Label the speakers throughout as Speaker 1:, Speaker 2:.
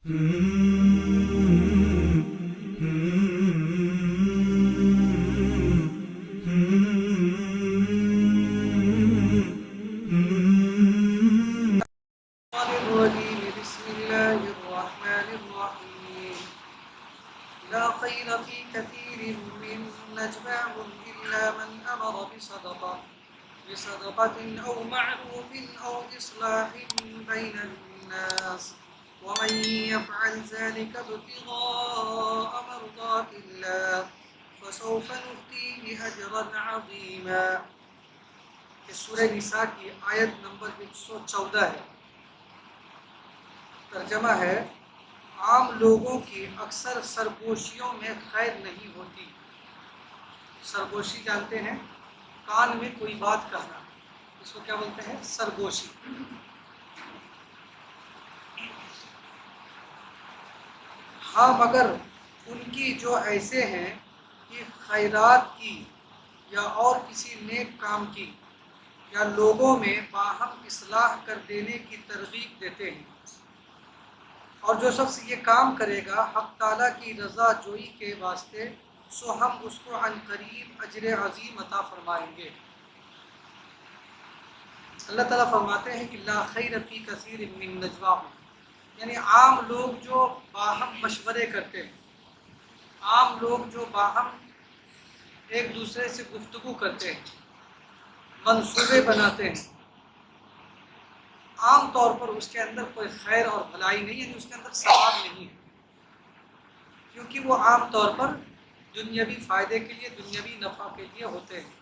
Speaker 1: بسم الله الرحمن الرحيم لا خير في كثير من نجواهم إلا من أمر بصدقة أو معروف أو إصلاح بين الناس ومن يفعل ذلك ابتغاء مرضات الله فسوف نؤتيه أجرا عظيما. سورہ نساء کی آیت نمبر 114 ہے. ترجمہ ہے: عام لوگوں کی اکثر سرگوشیوں میں خیر نہیں ہوتی. سرگوشی جانتے ہیں؟ کان میں کوئی بات کہنا، اس کو کیا بولتے ہیں؟ سرگوشی. ہاں مگر ان کی جو ایسے ہیں کہ خیرات کی یا اور کسی نیک کام کی یا لوگوں میں باہم اصلاح کر دینے کی ترغیب دیتے ہیں، اور جو شخص یہ کام کرے گا حق تعالیٰ کی رضا جوئی کے واسطے، سو ہم اس کو عن قریب اجر عظیم عطا فرمائیں گے. اللہ تعالیٰ فرماتے ہیں کہ لا خیر فی کثیر من نجواہم، یعنی عام لوگ جو باہم مشورے کرتے ہیں، عام لوگ جو باہم ایک دوسرے سے گفتگو کرتے ہیں، منصوبے بناتے ہیں، عام طور پر اس کے اندر کوئی خیر اور بھلائی نہیں ہے، اس کے اندر ثواب نہیں ہے، کیونکہ وہ عام طور پر دنیاوی فائدے کے لیے، دنیاوی نفع کے لیے ہوتے ہیں.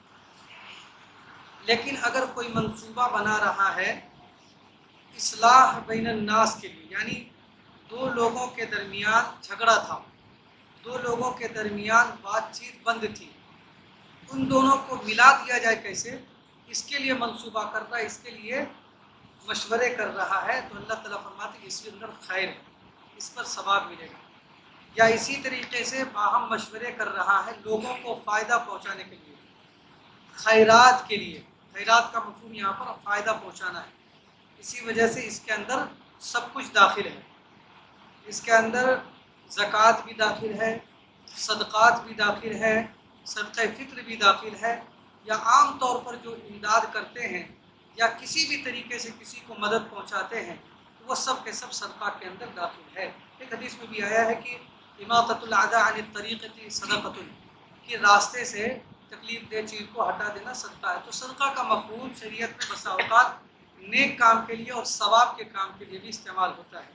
Speaker 1: لیکن اگر کوئی منصوبہ بنا رہا ہے اصلاح بین الناس کے لیے، یعنی دو لوگوں کے درمیان جھگڑا تھا، دو لوگوں کے درمیان بات چیت بند تھی، ان دونوں کو ملا دیا جائے کیسے، اس کے لیے منصوبہ کر رہا ہے، اس کے لیے مشورے کر رہا ہے، تو اللہ تعالیٰ فرماتے ہیں کہ اس کے اندر خیر ہے، اس پر ثواب ملے گا. یا اسی طریقے سے باہم مشورے کر رہا ہے لوگوں کو فائدہ پہنچانے کے لیے، خیرات کے لیے. خیرات کا مفہوم یہاں پر فائدہ پہنچانا ہے، اسی وجہ سے اس کے اندر سب کچھ داخل ہے. اس کے اندر زکوٰۃ بھی داخل ہے، صدقات بھی داخل ہے، صدقہ فطر بھی داخل ہے، یا عام طور پر جو امداد کرتے ہیں یا کسی بھی طریقے سے کسی کو مدد پہنچاتے ہیں، وہ سب کے سب صدقہ کے اندر داخل ہے. ایک حدیث میں بھی آیا ہے کہ اماطۃ الاذى عن الطریقۃ صدقۃ، کہ راستے سے تکلیف دہ چیز کو ہٹا دینا صدقہ ہے. تو صدقہ کا مفہوم شریعت میں بسا اوقات نیک کام کے لیے اور ثواب کے کام کے لیے بھی استعمال ہوتا ہے.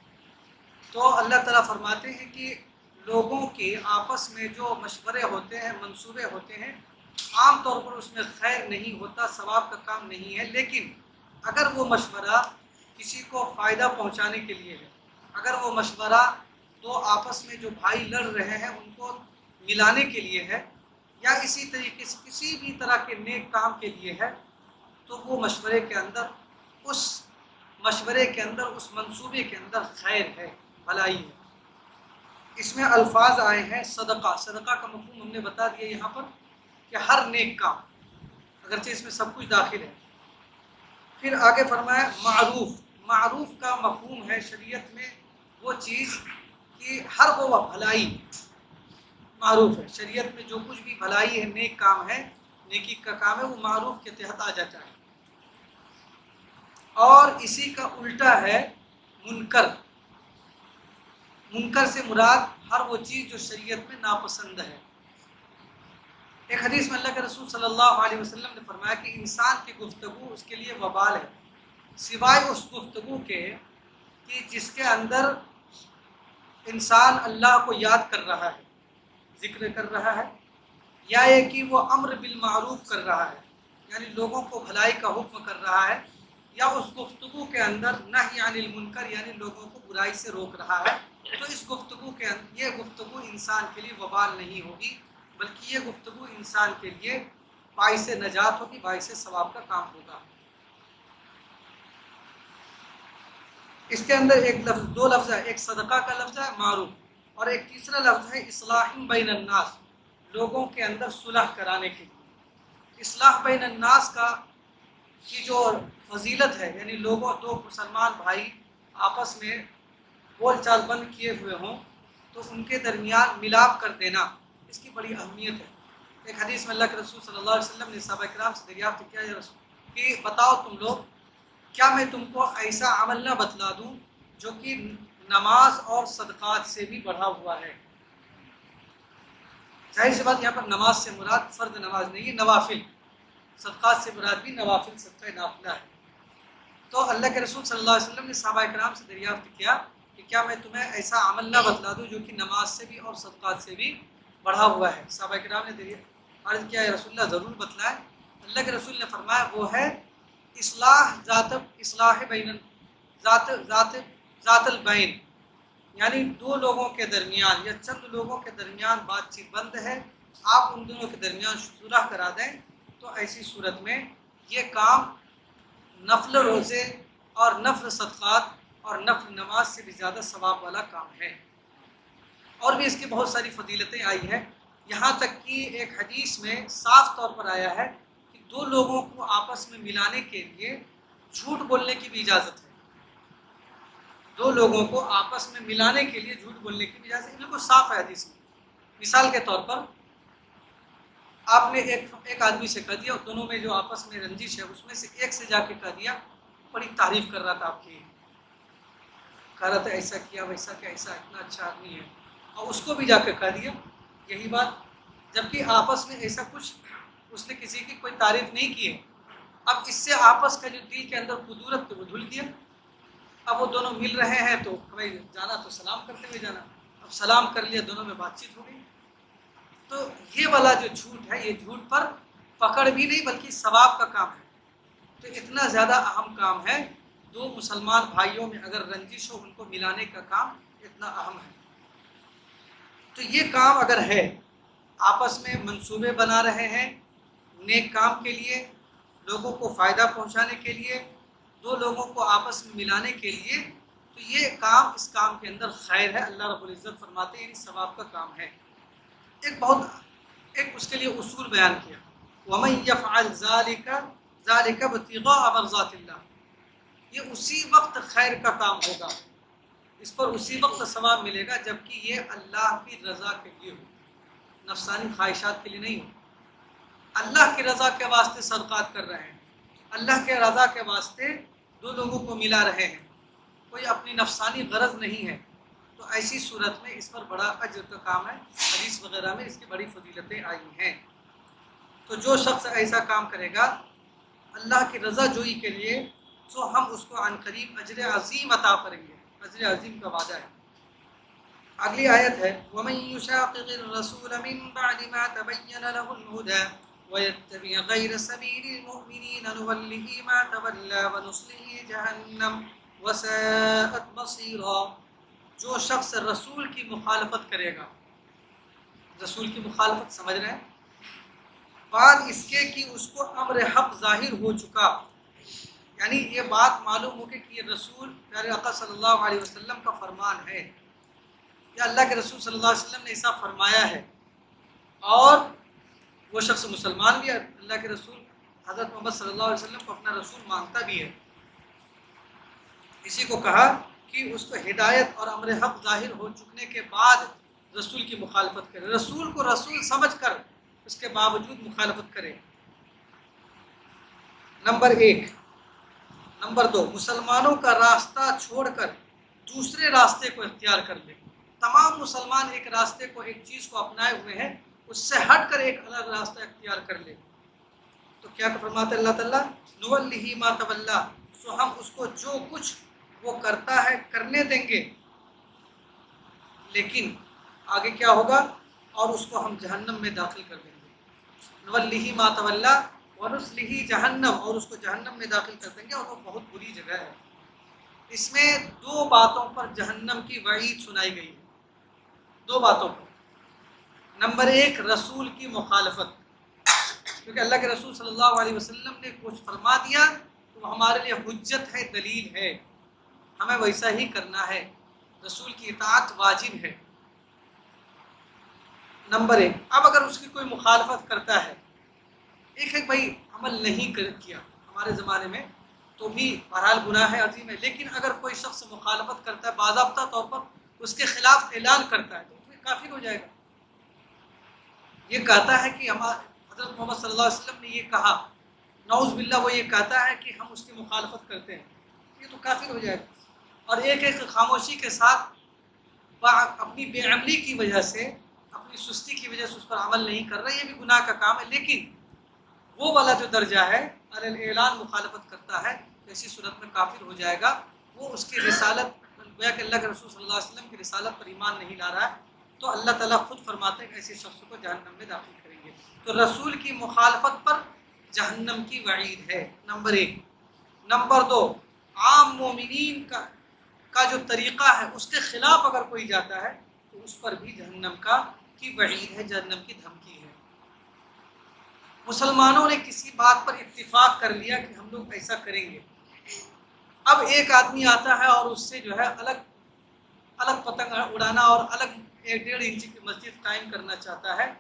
Speaker 1: تو اللہ تعالیٰ فرماتے ہیں کہ لوگوں کے آپس میں جو مشورے ہوتے ہیں، منصوبے ہوتے ہیں، عام طور پر اس میں خیر نہیں ہوتا، ثواب کا کام نہیں ہے. لیکن اگر وہ مشورہ کسی کو فائدہ پہنچانے کے لیے ہے، اگر وہ مشورہ دو آپس میں جو بھائی لڑ رہے ہیں ان کو ملانے کے لیے ہے، یا اسی طریقے سے کسی بھی طرح کے نیک کام کے لیے ہے، تو وہ مشورے کے اندر اس منصوبے کے اندر خیر ہے، بھلائی ہے. اس میں الفاظ آئے ہیں صدقہ. صدقہ کا مفہوم ہم نے بتا دیا یہاں پر کہ ہر نیک کام، اگرچہ اس میں سب کچھ داخل ہے. پھر آگے فرمایا معروف. معروف کا مفہوم ہے شریعت میں وہ چیز کہ ہر وہ بھلائی معروف ہے. شریعت میں جو کچھ بھی بھلائی ہے، نیک کام ہے، نیکی کا کام ہے، وہ معروف کے تحت آ جاتا ہے. اور اسی کا الٹا ہے منکر. منکر سے مراد ہر وہ چیز جو شریعت میں ناپسند ہے. ایک حدیث میں اللہ کے رسول صلی اللہ علیہ وسلم نے فرمایا کہ انسان کی گفتگو اس کے لیے وبال ہے، سوائے اس گفتگو کے کہ جس کے اندر انسان اللہ کو یاد کر رہا ہے، ذکر کر رہا ہے، یا یہ کہ وہ امر بالمعروف کر رہا ہے، یعنی لوگوں کو بھلائی کا حکم کر رہا ہے، یا اس گفتگو کے اندر نہی عن المنکر، یعنی لوگوں کو برائی سے روک رہا ہے. تو اس گفتگو کے اندر یہ گفتگو انسان کے لیے وبال نہیں ہوگی، بلکہ یہ گفتگو انسان کے لیے باعث نجات ہوگی، باعث ثواب کا کام ہوگا. اس کے اندر دو لفظ ہے، ایک صدقہ کا لفظ ہے معروف، اور ایک تیسرا لفظ ہے اصلاح بین الناس، لوگوں کے اندر صلح کرانے کے لیے. اصلاح بین الناس کی جو فضیلت ہے، یعنی دو مسلمان بھائی آپس میں بول چال بند کیے ہوئے ہوں تو ان کے درمیان ملاپ کر دینا، اس کی بڑی اہمیت ہے۔ ایک حدیث میں اللہ کے رسول صلی اللہ علیہ وسلم نے صحابہ کرام سے دریافت کیا، یا رسول کہ بتاؤ تم لوگ، کیا میں تم کو ایسا عمل نہ بتلا دوں جو کہ نماز اور صدقات سے بھی بڑھا ہوا ہے؟ ظاہر سی بات، یہاں پر نماز سے مراد فرض نماز نہیں ہے، نوافل، صدقات سے مراد بھی نوافل، صدقہ نافلہ ہے۔ تو اللہ کے رسول صلی اللہ علیہ وسلم نے صحابہ کرام سے دریافت کیا کہ کیا میں تمہیں ایسا عمل نہ بتلا دوں جو کہ نماز سے بھی اور صدقات سے بھی بڑھا ہوا ہے؟ صحابہ کرام نے عرض کیا، یا رسول اللہ ضرور بتلائیں۔ اللہ کے رسول نے فرمایا وہ ہے اصلاح بین ذات البین، یعنی دو لوگوں کے درمیان یا چند لوگوں کے درمیان بات چیت بند ہے، آپ ان دونوں کے درمیان صلح کرا دیں، تو ایسی صورت میں یہ کام نفل روزے اور نفل صدقات اور نفل نماز سے بھی زیادہ ثواب والا کام ہے۔ اور بھی اس کی بہت ساری فضیلتیں آئی ہیں، یہاں تک کہ ایک حدیث میں صاف طور پر آیا ہے کہ دو لوگوں کو آپس میں ملانے کے لیے جھوٹ بولنے کی بھی اجازت ہے۔ دو لوگوں کو آپس میں ملانے کے لیے جھوٹ بولنے کی بھی اجازت ہے، بالکل صاف ہے حدیث میں۔ مثال کے طور پر آپ نے ایک آدمی سے کہہ دیا، دونوں میں جو آپس میں رنجش ہے اس میں سے ایک سے جا کے کہہ دیا، بڑی تعریف کر رہا تھا آپ کی، کہہ رہا تھا ایسا کیا ویسا کیا، ایسا اتنا اچھا آدمی ہے، اور اس کو بھی جا کے کہہ دیا یہی بات، جبکہ آپس میں ایسا کچھ اس نے کسی کی کوئی تعریف نہیں کی ہے۔ اب اس سے آپس کا جو دل کے اندر قدورت وہ دھل گیا۔ اب وہ دونوں مل رہے ہیں تو بھائی جانا تو سلام کرتے ہوئے جانا، اب سلام کر لیا، دونوں میں بات چیت ہو گئی۔ تو یہ والا جو جھوٹ ہے، یہ جھوٹ پر پکڑ بھی نہیں بلکہ ثواب کا کام ہے۔ تو اتنا زیادہ اہم کام ہے، دو مسلمان بھائیوں میں اگر رنجش ہو ان کو ملانے کا کام اتنا اہم ہے۔ تو یہ کام اگر ہے، آپس میں منصوبے بنا رہے ہیں نیک کام کے لیے، لوگوں کو فائدہ پہنچانے کے لیے، دو لوگوں کو آپس میں ملانے کے لیے، تو یہ کام، اس کام کے اندر خیر ہے، اللہ رب العزت فرماتے ہیں ثواب کا کام ہے۔ ایک اس کے لیے اصول بیان کیا، وَمَن يَفْعَلْ ذَلِكَ ابْتِغَاءَ مَرْضَاتِ اللَّهِ، یہ اسی وقت خیر کا کام ہوگا، اس پر اسی وقت ثواب ملے گا جبکہ یہ اللہ کی رضا کے لیے ہو، نفسانی خواہشات کے لیے نہیں ہو۔ اللہ کی رضا کے واسطے صدقات کر رہے ہیں، اللہ کے رضا کے واسطے دو لوگوں کو ملا رہے ہیں، کوئی اپنی نفسانی غرض نہیں ہے، تو ایسی صورت میں اس پر بڑا اجر کا کام ہے۔ حدیث وغیرہ میں اس کی بڑی فضیلتیں آئی ہیں۔ تو جو شخص ایسا کام کرے گا اللہ کی رضا جوئی کے لیے، تو ہم اس کو عن قریب اجر عظیم عطا کریں گے، اجر عظیم کا وعدہ ہے۔ اگلی آیت ہے، وَمَن يُشَاقِقِ الرَّسُولَ مِن بَعْدِ مَا تَبَيَّنَ لَهُ الْهُدَى وَيَتَّبِعْ غَيْرَ سَبِيلِ الْمُؤْمِنِينَ نُوَلِّهِ مَا تَوَلَّى وَنُصْلِهِ جَهَنَّمَ وَسَاءَتْ مَصِيرًا۔ جو شخص رسول کی مخالفت کرے گا، رسول کی مخالفت سمجھ رہے ہیں، بعد اس کے کہ اس کو امر حق ظاہر ہو چکا، یعنی یہ بات معلوم ہو کہ یہ رسول پیارے آقا صلی اللہ علیہ وسلم کا فرمان ہے، یا اللہ کے رسول صلی اللہ علیہ وسلم نے ایسا فرمایا ہے، اور وہ شخص مسلمان بھی ہے، اللہ کے رسول حضرت محمد صلی اللہ علیہ وسلم کو اپنا رسول مانتا بھی ہے، اسی کو کہا کہ اس کو ہدایت اور امر حق ظاہر ہو چکنے کے بعد رسول کی مخالفت کرے، رسول کو رسول سمجھ کر اس کے باوجود مخالفت کرے۔ نمبر 1۔ نمبر 2، مسلمانوں کا راستہ چھوڑ کر دوسرے راستے کو اختیار کر لے۔ تمام مسلمان ایک راستے کو، ایک چیز کو اپنائے ہوئے ہیں، اس سے ہٹ کر ایک الگ راستہ اختیار کر لے، تو کیا فرماتے اللہ تعالیٰ، نُوَلِّهِ مَا تَوَلَّى، سو ہم اس کو جو کچھ وہ کرتا ہے کرنے دیں گے، لیکن آگے کیا ہوگا، اور اس کو ہم جہنم میں داخل کر دیں گے۔ نُوَلِّهِ مَا تَوَلَّى وَنُصْلِهِ جَهَنَّمَ، اور اس کو جہنم میں داخل کر دیں گے، اور وہ بہت بری جگہ ہے۔ اس میں دو باتوں پر جہنم کی وعید سنائی گئی ہے، دو باتوں پر۔ نمبر 1، رسول کی مخالفت، کیونکہ اللہ کے رسول صلی اللہ علیہ وسلم نے کچھ فرما دیا تو ہمارے لیے حجت ہے، دلیل ہے، ہمیں ویسا ہی کرنا ہے، رسول کی اطاعت واجب ہے۔ نمبر 1، اب اگر اس کی کوئی مخالفت کرتا ہے، ایک بھائی عمل نہیں کیا، ہمارے زمانے میں تو بھی بہرحال گناہ ہے عظیم ہے، لیکن اگر کوئی شخص مخالفت کرتا ہے باضابطہ طور پر اس کے خلاف اعلان کرتا ہے تو پھر کافر ہو جائے گا. یہ کہتا ہے کہ حضرت محمد صلی اللہ علیہ وسلم نے یہ کہا، نعوذ باللہ وہ یہ کہتا ہے کہ ہم اس کی مخالفت کرتے ہیں، یہ تو کافر ہو جائے گا. اور ایک خاموشی کے ساتھ اپنی بے عملی کی وجہ سے، اپنی سستی کی وجہ سے اس پر عمل نہیں کر رہا، یہ بھی گناہ کا کام ہے. لیکن وہ والا جو درجہ ہے اعلان مخالفت کرتا ہے تو ایسی صورت میں کافر ہو جائے گا. وہ اس کی رسالت، گویا کہ اللہ کے رسول صلی اللہ علیہ وسلم کی رسالت پر ایمان نہیں لا رہا ہے. تو اللہ تعالیٰ خود فرماتے ہیں کہ ایسے شخص کو جہنم میں داخل کریں گے. تو رسول کی مخالفت پر جہنم کی وعید ہے، نمبر 1. نمبر 2، عام مومنین کا جو طریقہ ہے اس کے خلاف اگر کوئی جاتا ہے تو اس پر بھی جہنم کی وعید ہے، جہنم کی دھمکی ہے. مسلمانوں نے کسی بات پر اتفاق کر لیا کہ ہم لوگ ایسا کریں گے. اب ایک آدمی آتا ہے اور اس سے جو ہے الگ پتنگ اڑانا اور الگ 1.5 انچ کی مسجد قائم کرنا چاہتا ہے،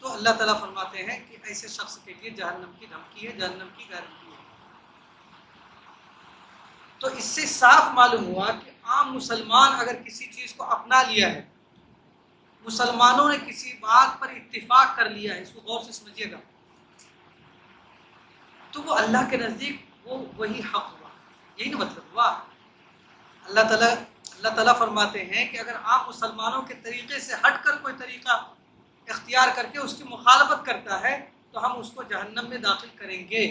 Speaker 1: تو اللہ تعالیٰ فرماتے ہیں کہ ایسے شخص کے لیے جہنم کی دھمکی ہے، جہنم کی گارنٹی ہے. تو اس سے صاف معلوم ہوا کہ عام مسلمان اگر کسی چیز کو اپنا لیا ہے، مسلمانوں نے کسی بات پر اتفاق کر لیا ہے، اس کو غور سے سمجھیے گا، تو وہ اللہ کے نزدیک وہی حق ہوا. یہی نا مطلب ہوا. اللہ تعالیٰ فرماتے ہیں کہ اگر عام مسلمانوں کے طریقے سے ہٹ کر کوئی طریقہ اختیار کر کے اس کی مخالفت کرتا ہے تو ہم اس کو جہنم میں داخل کریں گے.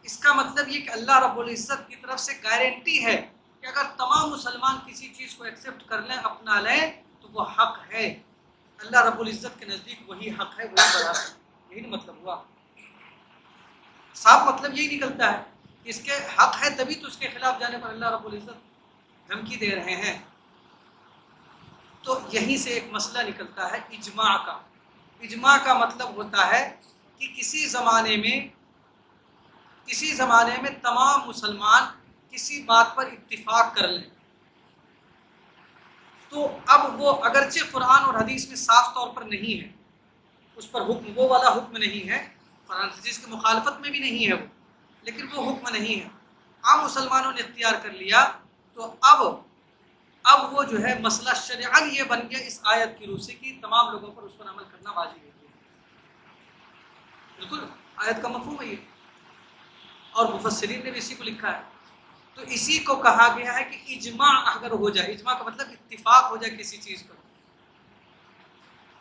Speaker 1: اس کا مطلب یہ کہ اللہ رب العزت کی طرف سے گارنٹی ہے کہ اگر تمام مسلمان کسی چیز کو ایکسیپٹ کر لیں، اپنا لیں، تو وہ حق ہے. اللہ رب العزت کے نزدیک وہی حق ہے، وہی بڑا ہے. یہی مطلب ہوا. صاف مطلب یہی نکلتا ہے کہ اس کے حق ہے، تبھی تو اس کے خلاف جانے پر اللہ رب العزت دھمکی دے رہے ہیں. تو یہیں سے ایک مسئلہ نکلتا ہے اجماع کا. اجماع کا مطلب ہوتا ہے کہ کسی زمانے میں تمام مسلمان کسی بات پر اتفاق کر لیں، تو اب وہ اگرچہ قرآن اور حدیث میں صاف طور پر نہیں ہے، اس پر حکم وہ والا حکم نہیں ہے، قرآن حدیث کی مخالفت میں بھی نہیں ہے وہ، لیکن وہ حکم نہیں ہے، عام مسلمانوں نے اختیار کر لیا، تو اب وہ جو ہے مسئلہ شرعاً یہ بن گیا اس آیت کی روح سے کہ تمام لوگوں پر اس پر عمل کرنا واجب ہے. بالکل آیت کا مفہوم ہے یہ، اور مفسرین نے بھی اسی کو لکھا ہے. تو اسی کو کہا گیا ہے کہ اجماع اگر ہو جائے، اجماع کا مطلب اتفاق ہو جائے کسی چیز پر،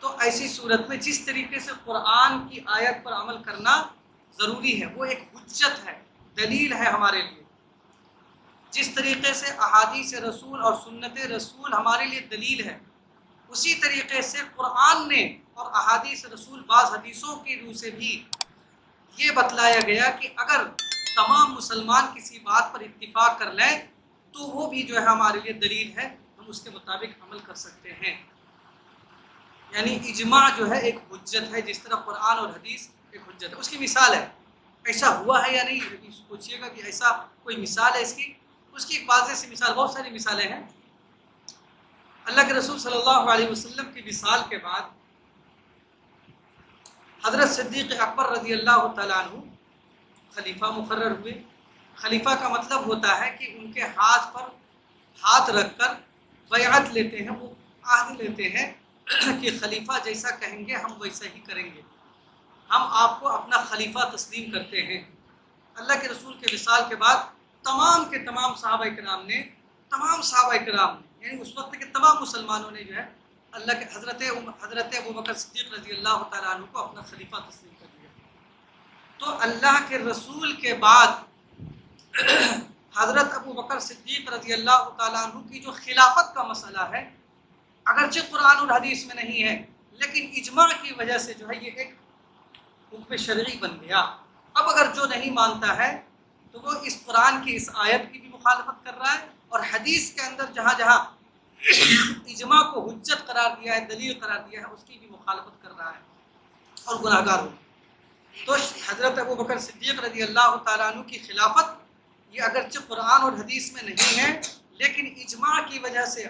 Speaker 1: تو ایسی صورت میں جس طریقے سے قرآن کی آیت پر عمل کرنا ضروری ہے، وہ ایک حجت ہے، دلیل ہے ہمارے لیے. جس طریقے سے احادیث رسول اور سنت رسول ہمارے لیے دلیل ہے، اسی طریقے سے قرآن نے اور احادیث رسول بعض حدیثوں کی روح سے بھی یہ بتلایا گیا کہ اگر تمام مسلمان کسی بات پر اتفاق کر لیں تو وہ بھی جو ہے ہمارے لیے دلیل ہے، ہم اس کے مطابق عمل کر سکتے ہیں. یعنی اجماع جو ہے ایک حجت ہے، جس طرح قرآن اور حدیث ایک حجت ہے. اس کی مثال ہے، ایسا ہوا ہے یا نہیں پوچھیے گا کہ ایسا کوئی مثال ہے اس کی ایک واضح سی مثال، بہت ساری مثالیں ہیں. اللہ کے رسول صلی اللہ علیہ وسلم کی وصال کے بعد حضرت صدیق اکبر رضی اللہ تعالیٰ عنہ خلیفہ مقرر ہوئے. خلیفہ کا مطلب ہوتا ہے کہ ان کے ہاتھ پر ہاتھ رکھ کر بیعت لیتے ہیں، وہ عہد لیتے ہیں کہ خلیفہ جیسا کہیں گے ہم ویسا ہی کریں گے، ہم آپ کو اپنا خلیفہ تسلیم کرتے ہیں. اللہ کے رسول کے وصال کے بعد تمام کے تمام صحابہ کرام نے یعنی اس وقت کے تمام مسلمانوں نے جو ہے اللہ کے حضرت ابوبکر صدیق رضی اللہ تعالیٰ عنہ کو اپنا خلیفہ تسلیم کر دیا. تو اللہ کے رسول کے بعد حضرت ابوبکر صدیق رضی اللہ تعالیٰ عنہ کی جو خلافت کا مسئلہ ہے، اگرچہ قرآن اور حدیث میں نہیں ہے، لیکن اجماع کی وجہ سے جو ہے یہ ایک حکم شرعی بن گیا. اب اگر جو نہیں مانتا ہے تو وہ اس قرآن کی اس آیت کی بھی مخالفت کر رہا ہے، اور حدیث کے اندر جہاں جہاں اجماع کو حجت قرار دیا ہے، دلیل قرار دیا ہے، اس کی بھی مخالفت کر رہا ہے اور گناہ گار ہو. تو حضرت ابوبکر صدیق رضی اللہ تعالیٰ عنہ کی خلافت یہ اگرچہ قرآن اور حدیث میں نہیں ہے، لیکن اجماع کی وجہ سے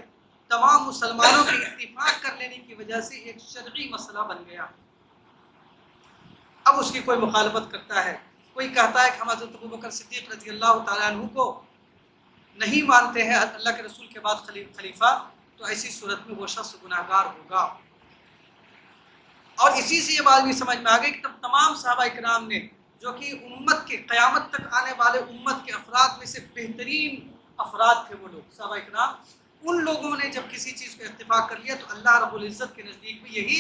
Speaker 1: تمام مسلمانوں کے اتفاق کر لینے کی وجہ سے ایک شرعی مسئلہ بن گیا. اب اس کی کوئی مخالفت کرتا ہے کوئی کہتا ہے کہ ہم حضرت ابوبکر صدیق رضی اللہ تعالیٰ عنہ کو نہیں مانتے ہیں اللہ کے رسول کے بعد خلیفہ، تو ایسی صورت میں وہ شخص گناہ گار ہوگا۔ اور اسی سے یہ بات بھی سمجھ میں آ گئی کہ تمام صحابہ کرام نے، جو کہ امت کے قیامت تک آنے والے امت کے افراد میں سے بہترین افراد تھے وہ لوگ صحابہ کرام، ان لوگوں نے جب کسی چیز کو اتفاق کر لیا تو اللہ رب العزت کے نزدیک بھی یہی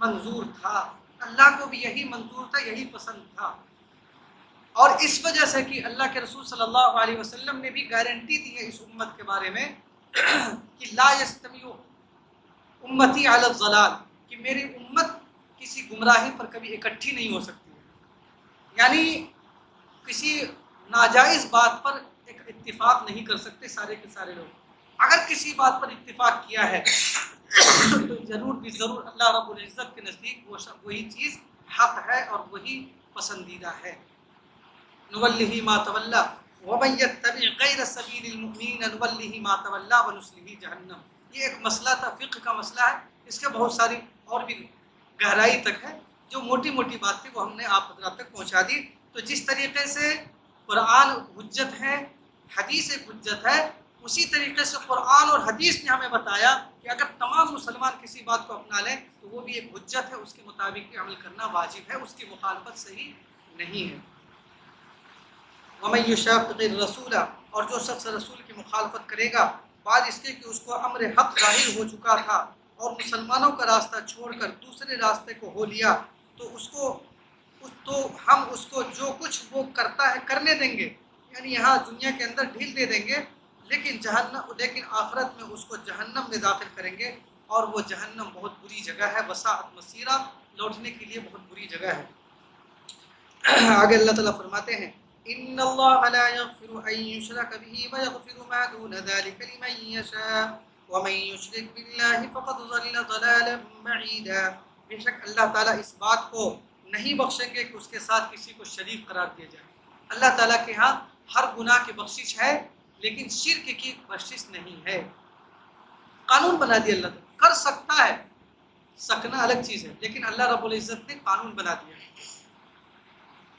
Speaker 1: منظور تھا، اللہ کو بھی یہی منظور تھا، یہی پسند تھا۔ اور اس وجہ سے کہ اللہ کے رسول صلی اللہ علیہ وسلم نے بھی گارنٹی دی ہے اس امت کے بارے میں کہ لا یستمیع امتی علی الضلال، کہ میری امت کسی گمراہی پر کبھی اکٹھی نہیں ہو سکتی ہے، یعنی کسی ناجائز بات پر ایک اتفاق نہیں کر سکتے سارے کے سارے لوگ۔ اگر کسی بات پر اتفاق کیا ہے تو ضرور بھی ضرور اللہ رب العزت کے نزدیک وہی چیز حق ہے اور وہی پسندیدہ ہے۔ نولہ ما تولی ومن یتبع غیر سبیل المؤمنین نولہ ما تولی ونصلہ جہنم۔ یہ ایک مسئلہ تھا، فقہ کا مسئلہ ہے، اس کے بہت ساری اور بھی گہرائی تک ہے، جو موٹی موٹی بات تھی وہ ہم نے آپ حضرات تک پہنچا دی۔ تو جس طریقے سے قرآن حجت ہے، حدیث ایک حجت ہے، اسی طریقے سے قرآن اور حدیث نے ہمیں بتایا کہ اگر تمام مسلمان کسی بات کو اپنا لیں تو وہ بھی ایک حجت ہے، اس کے مطابق بھی عمل کرنا واجب ہے، اس کی مخالفت صحیح نہیں ہے۔ وَمَن يُشَاقِقِ الرَّسُولَ، اور جو شخص رسول کی مخالفت کرے گا بعد اس کے کہ اس کو امر حق ظاہر ہو چکا تھا اور مسلمانوں کا راستہ چھوڑ کر دوسرے راستے کو ہو لیا، تو ہم اس کو جو کچھ وہ کرتا ہے کرنے دیں گے، یعنی یہاں دنیا کے اندر ڈھیل دے دیں گے، لیکن آخرت میں اس کو جہنم میں داخل کریں گے، اور وہ جہنم بہت بری جگہ ہے، وساعت مسیرہ، لوٹنے کے لیے بہت بری جگہ ہے۔ آگے اللہ تعالیٰ فرماتے ہیں ان اللہ لا یغفر ان یشرک به ویغفر ما دون ذلک لمن یشاء ومن یشرک باللہ فقد ضل ضلالا بعیدا۔ بے شک اللہ تعالیٰ اس بات کو نہیں بخشیں گے کہ اس کے ساتھ کسی کو شریک قرار دیا جائے۔ اللہ تعالیٰ کے ہاں ہر گناہ کی بخشش ہے لیکن شرک کی بخشش نہیں ہے۔ قانون بنا دیا اللہ تعالیٰ، کر سکتا ہے، سکنا الگ چیز ہے، لیکن اللہ رب العزت نے قانون بنا دیا ہے،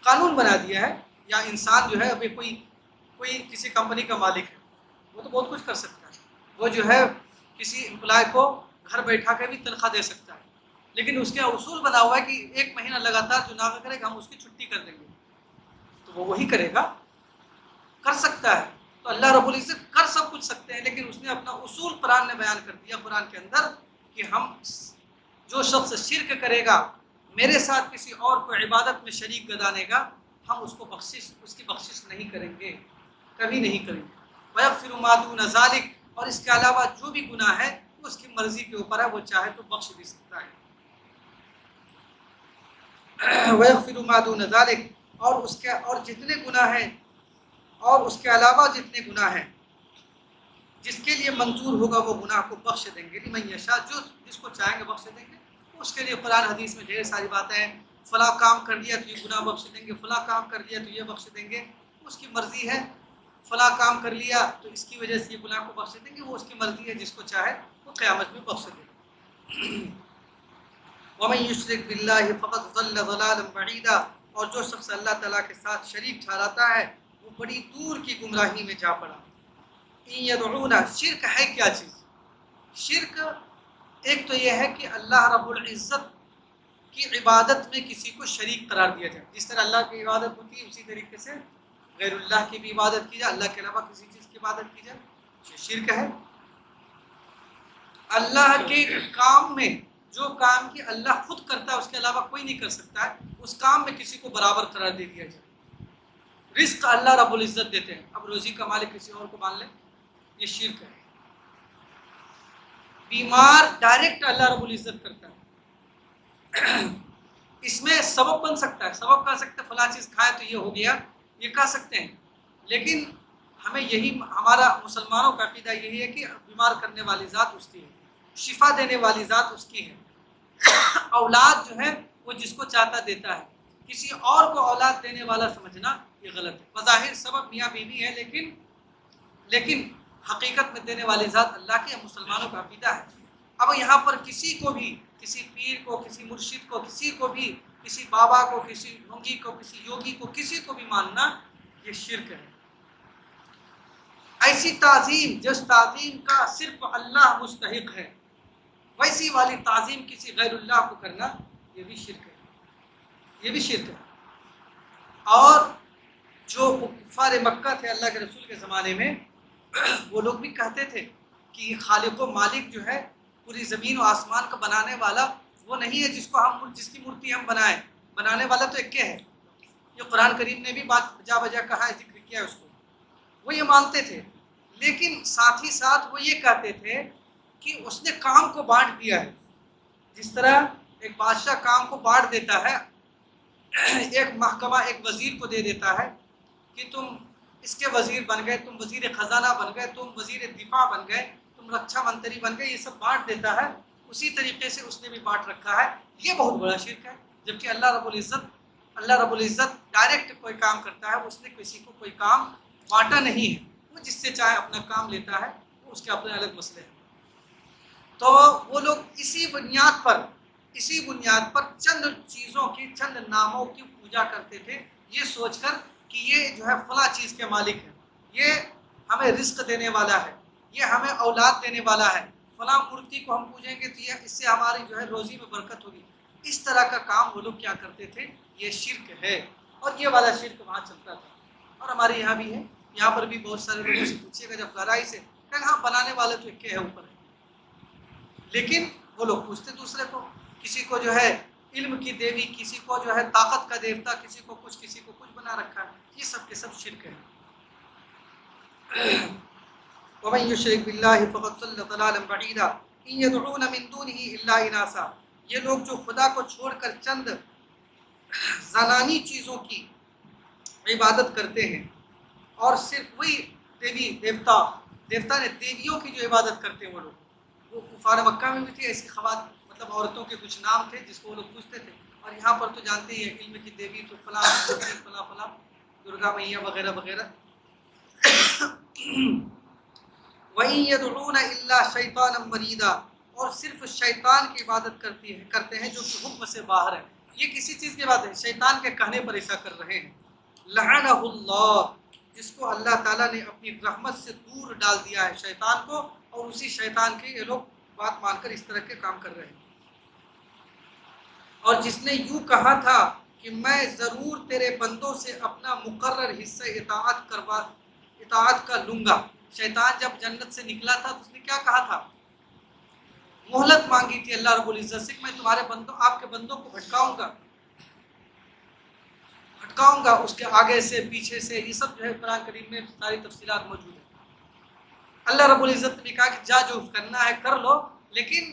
Speaker 1: قانون بنا دیا ہے۔ یا انسان جو ہے ابھی کوئی کسی کمپنی کا مالک ہے، وہ تو بہت کچھ کر سکتا ہے، وہ جو ہے کسی امپلائی کو گھر بیٹھا کے بھی تنخواہ دے سکتا ہے، لیکن اس کے اصول بنا ہوا ہے کہ 1 مہینہ لگاتار جو نہ کرے گا ہم اس کی چھٹی کر دیں گے، تو وہ وہی کرے گا، کر سکتا ہے۔ تو اللہ رب العزت کر سب کچھ سکتے ہیں، لیکن اس نے اپنا اصول قرآن نے بیان کر دیا قرآن کے اندر کہ ہم جو شخص شرک کرے گا، میرے ساتھ کسی اور کو عبادت میں شریک گردانے گا، ہم اس کی بخشش نہیں کریں گے، کبھی نہیں کریں گے۔ وَيَغْفِرُ مَا دُونَ ذَلِكَ، اور اس کے علاوہ جو بھی گناہ ہے وہ اس کی مرضی کے اوپر ہے، وہ چاہے تو بخش بھی سکتا ہے۔ وَيَغْفِرُ مَا دُونَ ذَلِكَ، اور جتنے گناہ ہیں اور اس کے علاوہ جتنے گناہ ہیں جس کے لیے منظور ہوگا وہ گناہ کو بخش دیں گے، لمن یشاء، جو جس کو چاہیں گے بخش دیں گے۔ اس کے لیے قرآن حدیث میں ڈھیر ساری باتیں ہیں، فلاں کام کر لیا تو یہ گناہ بخش دیں گے، فلاں کام کر لیا تو یہ بخش دیں گے، اس کی مرضی ہے۔ فلاں کام کر لیا تو اس کی وجہ سے یہ گناہ کو بخش دیں گے، وہ اس کی مرضی ہے، جس کو چاہے وہ قیامت میں بخش دے گا۔ وَمَن يُشْرِكْ بِاللَّهِ فَقَدْ ضَلَّ ضَلَالًا بَعِيدًا، اور جو شخص اللہ تعالیٰ کے ساتھ شریک ٹھہراتا ہے وہ بڑی دور کی گمراہی میں جا پڑا۔ إِن يَدْعُونَ، شرک ہے کیا چیز؟ شرک ایک تو یہ ہے کہ اللہ رب العزت کی عبادت میں کسی کو شریک قرار دیا جائے، جس طرح اللہ کی عبادت ہوتی ہے اسی طریقے سے غیر اللہ کی بھی عبادت کی جائے، اللہ کے علاوہ کسی چیز کی عبادت کی جائے، یہ شرک ہے۔ اللہ کے کام میں جو کام کی اللہ خود کرتا ہے اس کے علاوہ کوئی نہیں کر سکتا ہے، اس کام میں کسی کو برابر قرار دے دیا جائے۔ رزق اللہ رب العزت دیتے ہیں، اب روزی کا مالک کسی اور کو مان لیں، یہ شرک ہے۔ بیمار ڈائریکٹ اللہ رب العزت کرتا ہے، اس میں سبب بن سکتا ہے، سبب کہہ سکتے ہیں فلاں چیز کھائے تو یہ ہو گیا، یہ کہہ سکتے ہیں، لیکن ہمیں یہی ہمارا مسلمانوں کا عقیدہ یہی ہے کہ بیمار کرنے والی ذات اس کی ہے، شفا دینے والی ذات اس کی ہے، اولاد جو ہے وہ جس کو چاہتا دیتا ہے، کسی اور کو اولاد دینے والا سمجھنا یہ غلط ہے۔ بظاہر سبب میاں بیوی ہے لیکن حقیقت میں دینے والی ذات اللہ کی، مسلمانوں کا عقیدہ ہے۔ اب یہاں پر کسی کو بھی، کسی پیر کو، کسی مرشد کو، کسی کو بھی کسی بابا کو، کسی ڈھونگی کو، کسی یوگی کو، کسی کو بھی ماننا یہ شرک ہے۔ ایسی تعظیم جس تعظیم کا صرف اللہ مستحق ہے، ویسی والی تعظیم کسی غیر اللہ کو کرنا یہ بھی شرک ہے، یہ بھی شرک ہے۔ اور جو کفار مکہ تھے اللہ کے رسول کے زمانے میں، وہ لوگ بھی کہتے تھے کہ خالق و مالک جو ہے پوری زمین و آسمان کا بنانے والا وہ نہیں ہے جس کی مورتی ہم بنائیں، بنانے والا تو ایک ہے۔ یہ قرآن کریم نے بھی بات جا بجا کہا ہے، ذکر کیا ہے اس کو، وہ یہ مانتے تھے۔ لیکن ساتھ ہی ساتھ وہ یہ کہتے تھے کہ اس نے کام کو بانٹ دیا ہے، جس طرح ایک بادشاہ کام کو بانٹ دیتا ہے، ایک محکمہ ایک وزیر کو دے دیتا ہے کہ تم اس کے وزیر بن گئے، تم وزیر خزانہ بن گئے، تم وزیر دفاع بن گئے، تم رکشا منتری بن گئے، یہ سب بانٹ دیتا ہے، اسی طریقے سے اس نے بھی بانٹ رکھا ہے۔ یہ بہت بڑا شرک ہے، جبکہ اللہ رب العزت ڈائریکٹ کوئی کام کرتا ہے، اس نے کسی کو کوئی کام بانٹا نہیں ہے، وہ جس سے چاہے اپنا کام لیتا ہے، وہ اس کے اپنے الگ مسئلے ہیں۔ تو وہ لوگ اسی بنیاد پر چند چیزوں کی، چند ناموں کی پوجا کرتے تھے، یہ سوچ کر کہ یہ جو ہے فلاں چیز کے مالک ہے، یہ ہمیں رزق دینے والا ہے، یہ ہمیں اولاد دینے والا ہے، فلاں مورتی کو ہم پوجیں گے تو اس سے ہماری جو ہے روزی میں برکت ہوگی۔ اس طرح کا کام وہ لوگ کیا کرتے تھے، یہ شرک ہے، اور یہ والا شرک وہاں چلتا تھا، اور ہمارے یہاں بھی ہے۔ یہاں پر بھی بہت سارے لوگوں سے پوچھیے گا جب گہرائی سے، کہ ہاں بنانے والے تو ایک ہے اوپر ہے، لیکن وہ لوگ پوچھتے دوسرے کو، کسی کو جو ہے علم کی دیوی، کسی کو جو ہے طاقت کا دیوتا، کسی کو کچھ بنا رکھا ہے، یہ سب کے سب شرک ہے۔ وَمَن يُشْرِكْ بِاللَّهِ فَقَدْ ضَلَّ ضَلَالًا بَعِيدًا إِن يَدْعُونَ مِن دُونِهِ إِلَّا إِنَاثًا۔ یہ لوگ جو خدا کو چھوڑ کر چند زنانی چیزوں کی عبادت کرتے ہیں، اور صرف وہی دیوتا نے دیویوں کی جو عبادت کرتے ہیں، وہ لوگ، وہ کفار مکہ میں بھی تھے ایسی خواتین، مطلب عورتوں کے کچھ نام تھے جس کو وہ لوگ پوچھتے تھے، اور یہاں پر تو جانتے ہی ہیں علم کی دیوی تو فلاں فلاں درگا میاں وغیرہ وغیرہ۔ وَإِن يَدْعُونَ إِلَّا شَيْطَانًا مَرِيدًا، اور صرف شیطان کی عبادت کرتے ہیں جو کہ حکم سے باہر ہے۔ یہ کسی چیز کی بات ہے، شیطان کے کہنے پر ایسا کر رہے ہیں۔ لعنہ اللہ، جس کو اللہ تعالیٰ نے اپنی رحمت سے دور ڈال دیا ہے شیطان کو، اور اسی شیطان کے یہ لوگ بات مان کر اس طرح کے کام کر رہے ہیں۔ اور جس نے یوں کہا تھا کہ میں ضرور تیرے بندوں سے اپنا مقرر حصہ اطاعت کا لوں گا۔ شیطان جب جنت سے نکلا تھا تو اس نے کیا کہا تھا؟ مہلت مانگی تھی اللہ رب العزت سے کہ میں تمہارے آپ کے بندوں کو بھٹکاؤں گا، اس کے آگے سے پیچھے سے، یہ سب جو ہے قرآن کریم میں ساری تفصیلات موجود ہیں۔ اللہ رب العزت نے کہا کہ جا جو کرنا ہے کر لو، لیکن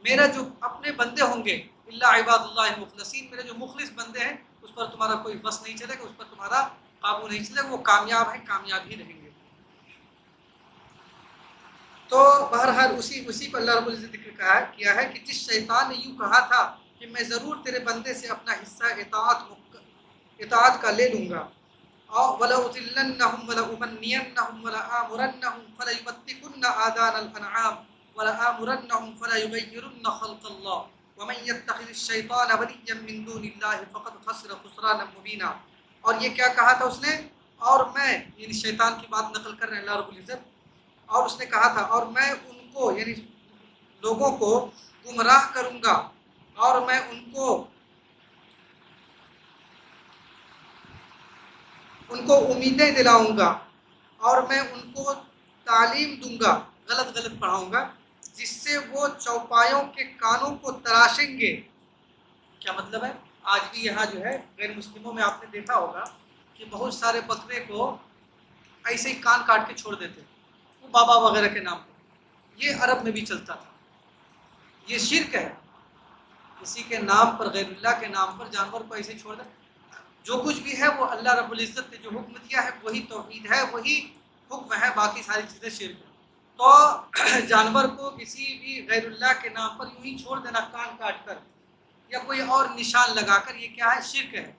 Speaker 1: میرا جو اپنے بندے ہوں گے، اللہ عباد اللہ المخلصین، میرے جو مخلص بندے ہیں اس پر تمہارا کوئی بس نہیں چلے گا، اس پر تمہارا قابو نہیں چلے گا، وہ کامیاب ہیں، کامیاب ہی رہیں گے۔ تو بہرحال اسی پر اللہ رب العزت نے ذکر کیا ہے کہ جس شیطان نے یوں کہا تھا کہ میں ضرور تیرے بندے سے اپنا حصہ اطاعت کا لے لوں گا، وَلَأُضِلَّنَّهُمْ وَلَأُمَنِّيَنَّهُمْ وَلَآمُرَنَّهُمْ فَلَيُبَتِّكُنَّ آذَانَ الْأَنْعَامِ وَلَآمُرَنَّهُمْ فَلَيُغَيِّرُنَّ خَلْقَ اللَّهِ وَمَن يَتَّخِذِ الشَّيْطَانَ وَلِيًّا مِّن دُونِ اللَّهِ فَقَدْ خَسِرَ خُسْرَانًا مُبِينًا۔ اور یہ کیا کہا تھا اس نے؟ اور میں، یعنی شیطان کی بات نقل کر رہے ہیں اللہ رب العزت، اور اس نے کہا تھا اور میں ان کو، یعنی لوگوں کو گمراہ کروں گا، اور میں ان کو امیدیں دلاؤں گا، اور میں ان کو تعلیم دوں گا، غلط پڑھاؤں گا، جس سے وہ چوپایوں کے کانوں کو تراشیں گے۔ کیا مطلب ہے؟ آج بھی یہاں جو ہے غیر مسلموں میں آپ نے دیکھا ہوگا کہ بہت سارے بکرے کو ایسے ہی کان کاٹ کے چھوڑ دیتے، وہ بابا وغیرہ کے نام پر۔ یہ عرب میں بھی چلتا تھا، یہ شرک ہے، کسی کے نام پر، غیر اللہ کے نام پر جانور کو ایسے چھوڑ دے۔ جو کچھ بھی ہے وہ اللہ رب العزت نے جو حکم دیا ہے وہی توحید ہے، وہی حکم ہے، باقی ساری چیزیں شرک ہے۔ تو جانور کو کسی بھی غیر اللہ کے نام پر یوں ہی چھوڑ دینا کان کاٹ کر، یا کوئی اور نشان لگا کر، یہ کیا ہے؟ شرک ہے۔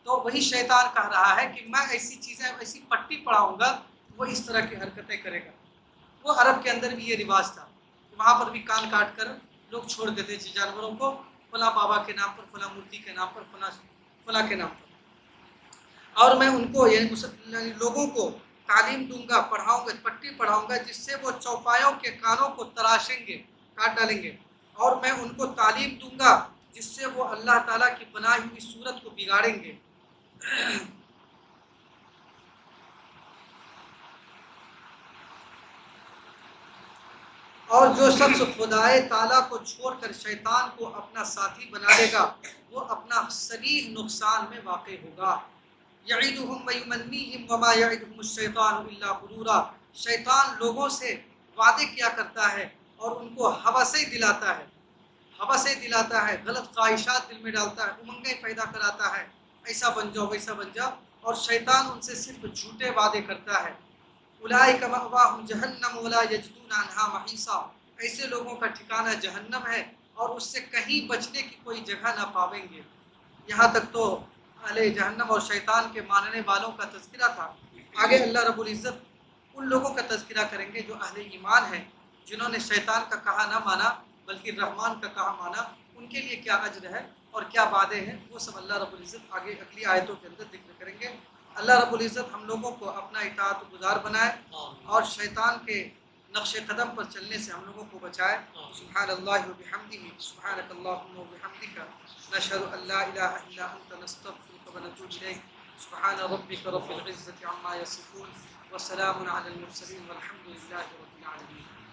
Speaker 1: تو وہی شیطان کہہ رہا ہے کہ میں ایسی چیزیں، ایسی پٹی پڑھاؤں گا، وہ اس طرح کی حرکتیں کرے گا۔ وہ عرب کے اندر بھی یہ رواج تھا، وہاں پر بھی کان کاٹ کر لوگ چھوڑ دیتے تھے جانوروں کو، فلاں بابا کے نام پر، فلاں مورتی کے نام پر، فلاں کے نام پر. اور میں ان کو یعنی لوگوں کو تعلیم دوں گا، پڑھاؤں گا، پٹی پڑھاؤں گا، جس سے وہ چوپایوں کے کانوں کو تراشیں گے، کاٹ ڈالیں گے. اور میں ان کو تعلیم دوں گا جس سے وہ اللہ تعالیٰ کی بنائی ہوئی صورت کو بگاڑیں گے. اور جو شخص خدائے تعالیٰ کو چھوڑ کر شیطان کو اپنا ساتھی بنا لے گا وہ اپنا صریح نقصان میں واقع ہوگا. یعیدہم ویمنیہم وما یعدہم الشیطان الا غرورا. شیطان لوگوں سے وعدے کیا کرتا ہے اور ان کو ہوسیں دلاتا ہے، غلط خواہشات دل میں ڈالتا ہے، امنگیں پیدا کراتا ہے، ایسا بن جاؤ ویسا بن جاؤ، اور شیطان ان سے صرف جھوٹے وعدے کرتا ہے. اولئک مأواہم جہنم ولا یجدون عنہا محیصا. ایسے لوگوں کا ٹھکانہ جہنم ہے اور اس سے کہیں بچنے کی کوئی جگہ نہ پاویں گے. یہاں تک تو اہل جہنم اور شیطان کے ماننے والوں کا تذکرہ تھا. آگے اللہ رب العزت ان لوگوں کا تذکرہ کریں گے جو اہل ایمان ہیں، جنہوں نے شیطان کا کہا نہ مانا بلکہ رحمان کا کہا مانا. ان کے لیے کیا اجر ہے اور کیا وعدے ہیں، وہ سب اللہ رب العزت آگے اگلی آیتوں کے اندر ذکر کریں گے. اللہ رب العزت ہم لوگوں کو اپنا اطاعت گزار بنائے اور شیطان کے نقش قدم پر چلنے سے ہم لوگوں کو بچائے. سبحان اللہ وبحمدہ، سبحانک اللہم وبحمدک، نشہد ان لا الہ الا انت، نستغفرک ونتوب الیک. سبحان ربک رب العزة عما یصفون وسلام علی المرسلین والحمد للہ رب العالمین.